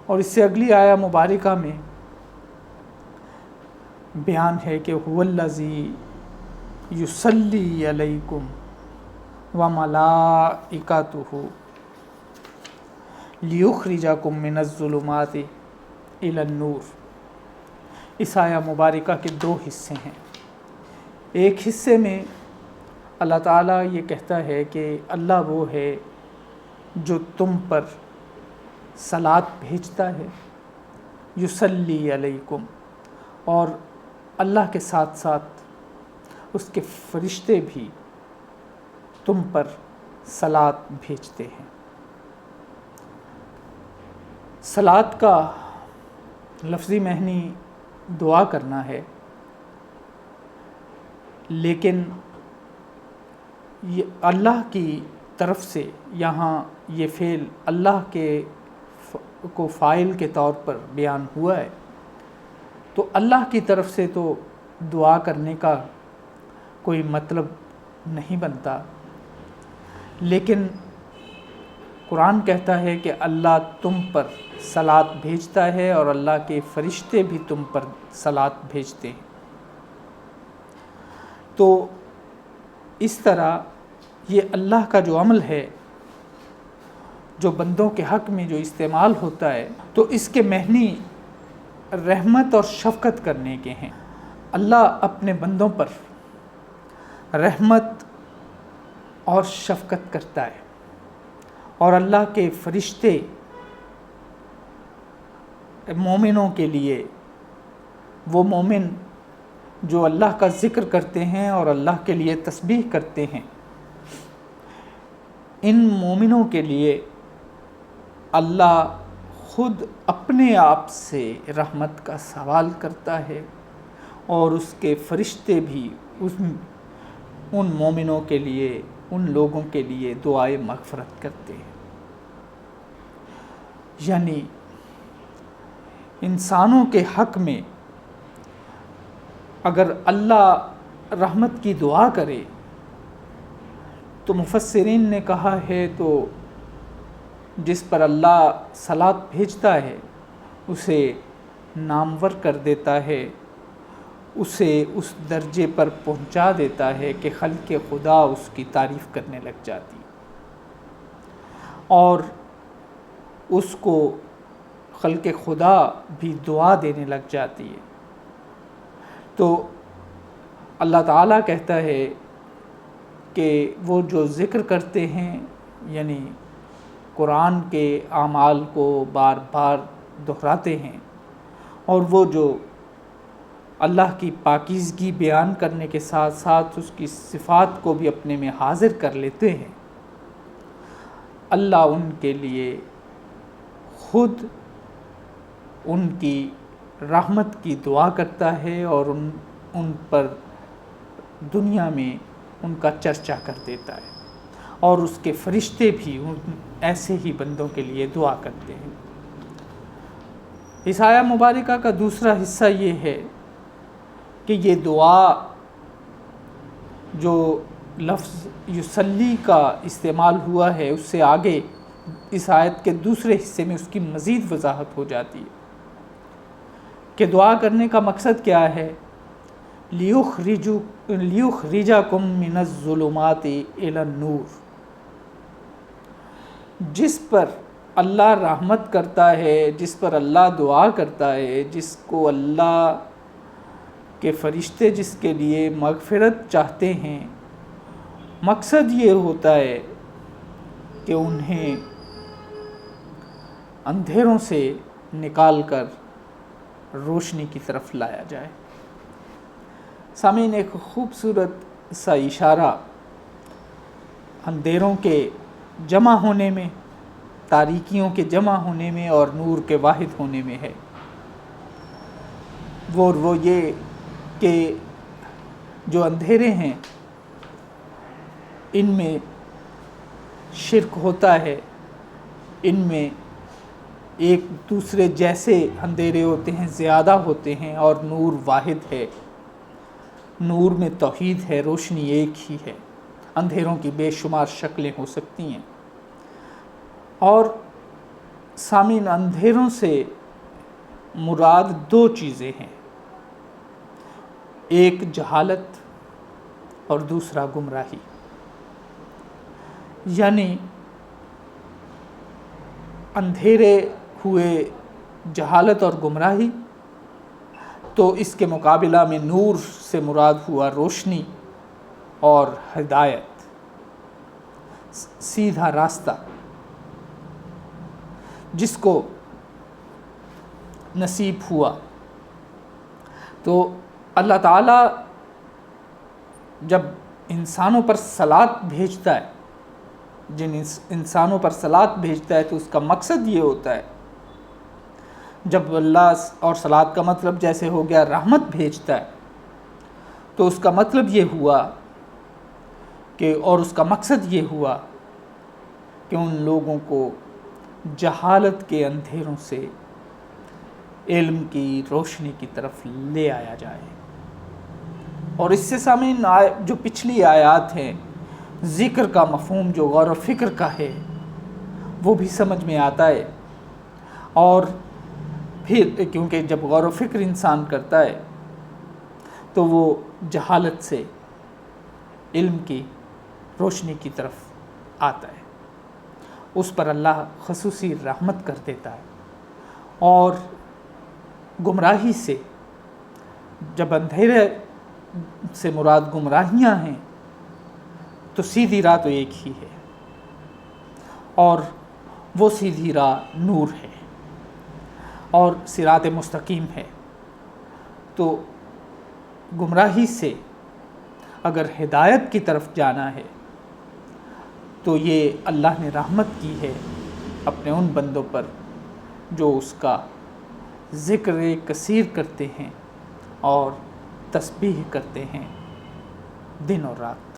اور اس سے اگلی آیہ مبارکہ میں بیان ہے کہ هو الذی یصلی علیکم وملائکتہ لیخرجکم من الظلمات الی النور۔ اس آیہ مبارکہ کے دو حصے ہیں۔ ایک حصے میں اللہ تعالیٰ یہ کہتا ہے کہ اللہ وہ ہے جو تم پر صلاۃ بھیجتا ہے، یصلی علیکم، اور اللہ کے ساتھ ساتھ اس کے فرشتے بھی تم پر صلاۃ بھیجتے ہیں۔ صلاۃ کا لفظی معنی دعا کرنا ہے، لیکن یہ اللہ کی طرف سے یہاں یہ فعل اللہ کے کو فاعل کے طور پر بیان ہوا ہے، تو اللہ کی طرف سے تو دعا کرنے کا کوئی مطلب نہیں بنتا، لیکن قرآن کہتا ہے کہ اللہ تم پر صلاۃ بھیجتا ہے اور اللہ کے فرشتے بھی تم پر صلاۃ بھیجتے ہیں۔ تو اس طرح یہ اللہ کا جو عمل ہے جو بندوں کے حق میں جو استعمال ہوتا ہے، تو اس کے معنی رحمت اور شفقت کرنے کے ہیں۔ اللہ اپنے بندوں پر رحمت اور شفقت کرتا ہے، اور اللہ کے فرشتے مومنوں کے لیے، وہ مومن جو اللہ کا ذکر کرتے ہیں اور اللہ کے لیے تسبیح کرتے ہیں، ان مومنوں کے لیے اللہ خود اپنے آپ سے رحمت کا سوال کرتا ہے، اور اس کے فرشتے بھی ان مومنوں کے لیے، ان لوگوں کے لیے دعائے مغفرت کرتے ہیں۔ یعنی انسانوں کے حق میں اگر اللہ رحمت کی دعا کرے تو مفسرین نے کہا ہے تو جس پر اللہ صلاۃ بھیجتا ہے اسے نامور کر دیتا ہے، اسے اس درجے پر پہنچا دیتا ہے کہ خلق خدا اس کی تعریف کرنے لگ جاتی، اور اس کو خلق خدا بھی دعا دینے لگ جاتی ہے۔ تو اللہ تعالیٰ کہتا ہے کہ وہ جو ذکر کرتے ہیں، یعنی قرآن کے اعمال کو بار بار دہراتے ہیں، اور وہ جو اللہ کی پاکیزگی بیان کرنے کے ساتھ ساتھ اس کی صفات کو بھی اپنے میں حاضر کر لیتے ہیں، اللہ ان کے لیے خود ان کی رحمت کی دعا کرتا ہے اور ان پر دنیا میں ان کا چرچا کر دیتا ہے، اور اس کے فرشتے بھی ایسے ہی بندوں کے لیے دعا کرتے ہیں۔ اس آیہ مبارکہ کا دوسرا حصہ یہ ہے کہ یہ دعا جو لفظ یصلی کا استعمال ہوا ہے، اس سے آگے اس آیت کے دوسرے حصے میں اس کی مزید وضاحت ہو جاتی ہے کہ دعا کرنے کا مقصد کیا ہے۔ لیخرجکم من الظلمات الی النور، جس پر اللہ رحمت کرتا ہے، جس پر اللہ دعا کرتا ہے، جس کو اللہ کے فرشتے جس کے لیے مغفرت چاہتے ہیں، مقصد یہ ہوتا ہے کہ انہیں اندھیروں سے نکال کر روشنی کی طرف لایا جائے۔ سامعین، ایک خوبصورت سا اشارہ اندھیروں کے جمع ہونے میں، تاریکیوں کے جمع ہونے میں اور نور کے واحد ہونے میں ہے۔ وہ یہ کہ جو اندھیرے ہیں ان میں شرک ہوتا ہے، ان میں ایک دوسرے جیسے اندھیرے ہوتے ہیں، زیادہ ہوتے ہیں، اور نور واحد ہے، نور میں توحید ہے، روشنی ایک ہی ہے۔ اندھیروں کی بے شمار شکلیں ہو سکتی ہیں، اور سامعین، اندھیروں سے مراد دو چیزیں ہیں، ایک جہالت اور دوسرا گمراہی۔ یعنی اندھیرے ہوئے جہالت اور گمراہی، تو اس کے مقابلہ میں نور سے مراد ہوا روشنی اور ہدایت، سیدھا راستہ، جس کو نصیب ہوا۔ تو اللہ تعالیٰ جب انسانوں پر صلات بھیجتا ہے، جن انسانوں پر صلات بھیجتا ہے، تو اس کا مقصد یہ ہوتا ہے، جب اللہ اور صلات کا مطلب جیسے ہو گیا رحمت بھیجتا ہے، تو اس کا مطلب یہ ہوا کہ، اور اس کا مقصد یہ ہوا کہ ان لوگوں کو جہالت کے اندھیروں سے علم کی روشنی کی طرف لے آیا جائے۔ اور اس سے سامعین جو پچھلی آیات ہیں، ذکر کا مفہوم جو غور و فکر کا ہے وہ بھی سمجھ میں آتا ہے، اور پھر کیونکہ جب غور و فکر انسان کرتا ہے تو وہ جہالت سے علم کی روشنی کی طرف آتا ہے، اس پر اللہ خصوصی رحمت کر دیتا ہے۔ اور گمراہی سے، جب اندھیرے سے مراد گمراہیاں ہیں، تو سیدھی راہ تو ایک ہی ہے، اور وہ سیدھی راہ نور ہے اور صراط مستقیم ہے۔ تو گمراہی سے اگر ہدایت کی طرف جانا ہے تو یہ اللہ نے رحمت کی ہے اپنے ان بندوں پر جو اس کا ذکر کثیر کرتے ہیں اور تسبیح کرتے ہیں دن اور رات۔